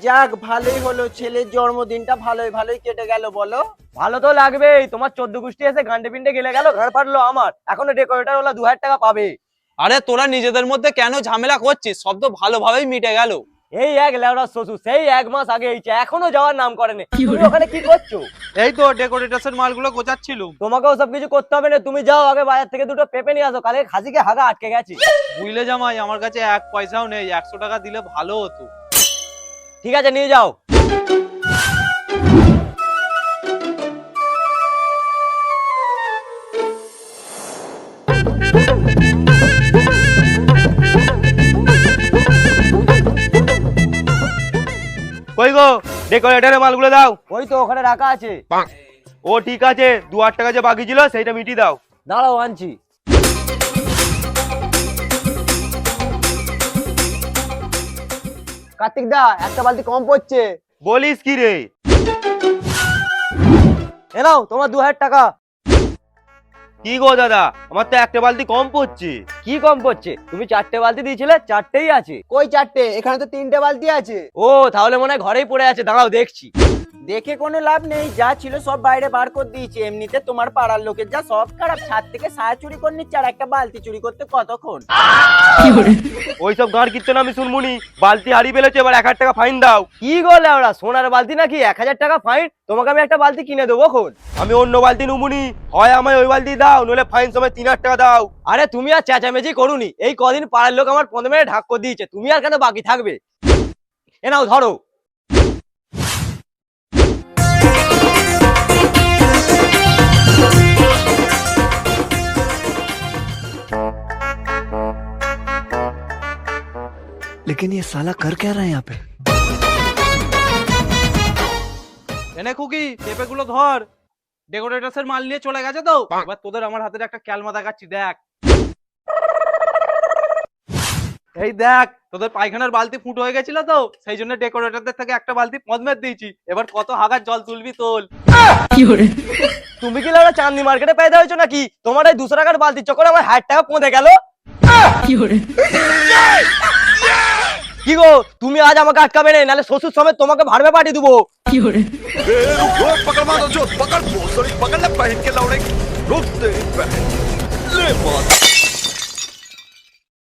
যাক ভালোই হলো, ছেলের জন্মদিনটা ভালোই ভালোই কেটে গেল বলো। ভালো তো লাগবেই, তোমার 14 গোষ্ঠী এসে গান্ডে পিন্ডে গেলে গেল, ঘাড় ফাটলো আমার, এখনো ডেকোরেটর ওলা 2000 টাকা পাবে। আরে তোরা নিজেদের মধ্যে কেন ঝামেলা করছিস? সব তো ভালোভাবেই মিটে গেল। এই এক লেওড়া শ্বশুর সেই 1 মাস আগে এইছে, এখনো যাওয়ার নাম করেনি। তুমি ওখানে কি করছো? এই তো ডেকোরেটরসের মালগুলো গোছাচ্ছিল। তোমাকেও সব কিছু করতে হবে না, তুমি যাও আগে বাজার থেকে দুটো পেঁপে নিয়ে আসো, কালকে খাসিকে হাগা আটকে গেছে। বুঝলে জামাই, আমার কাছে 1 পয়সাও নেই, 100 টাকা দিলে ভালো হতো। ঠিক আছে নিয়ে যাও। কই গো, ডেকোরেটরের মালগুলো দাও। ওই তো ওখানে রাখা আছে। ও ঠিক আছে, 2000 টাকা যে বাকি ছিল সেইটা মিটিয়ে দাও। দাঁড়াও আনছি। কার্তিক দা, একটা বালতি কম পড়ছে। বলিস কি রে? এ নাও তোমার 2000 টাকা। কি গো দাদা, আমার তো একটা বালতি কম পড়ছে। কি কম পড়ছে? তুমি 4টে বালতি দিয়েছিলে, 4টেই আছে। কই 4টে? এখানে তো 3টে বালতি আছে। ও তাহলে মনে হয় ঘরেই পড়ে আছে, দাঁড়াও দেখছি। দেখে কোনো লাভ নেই, যা ছিল সব বাইরে বার করে দিয়েছি। এমনিতে তোমার পাড়ার লোকের যা সব খারাপ, ছাদ থেকে সায়া চুরি করে নিচ্ছে, আর একটা বালতি চুরি করতে কতক্ষণ। ওইসব গাঁড় কীর্তন আমি শুনবুনি। বালতি হারিয়ে ফেলেছে, এবার 1000 টাকা ফাইন দাও। কি গো লেওড়া, সোনার বালতি নাকি 1000 টাকা ফাইন? তোমাকে আমি একটা বালতি কিনে দেবো খন। আমি অন্য বালতি নুমুনি, হয় আমায় ওই বালতি দাও, নইলে ফাইন সময় 3000 টাকা দাও। আরে তুমি আর চেঁচামেচি করুনি, এই কদিন পাড়ার লোক আমার 15 মিনিট ঢাক করে দিয়েছে, তুমি আর কেন বাকি থাকবে? এ নাও ধরো। लेकिन ये साला कर क्या रहा है यहाँ पे? এনে খুকি, পেঁপেগুলো ধর। ডেকোরেটরসের মাল নিয়ে চলে গেছে তো, এবার তোদের আমার হাতের একটা ক্যালমা দেখাচ্ছি, দেখ। এই দেখ, তোদের পায়খানার বালতি ফুটো হয়ে গেছিল তো, সেই জন্য ডেকোরেটরদের থেকে একটা বালতি পদ্মের দিয়েছি। এবার কত হাগার জল তুলবি তোল। তুমি কি লেওড়া চাঁদনি মার্কেটে পেয়ে হয়েছো নাকি? তোমার এই 200 টাকার বালতির চক্করে আমার 1000 টাকা পৌঁছে গেল। কি গো, তুমি আজ আমাকে আটকাবে না, নাহলে শ্বশুর সমেত তোমাকে ভাড়বে পাঠিয়ে দেবো। पकड़ मारो जो पकड़ पकड़ ले पहन के लौड़े रुक दे ले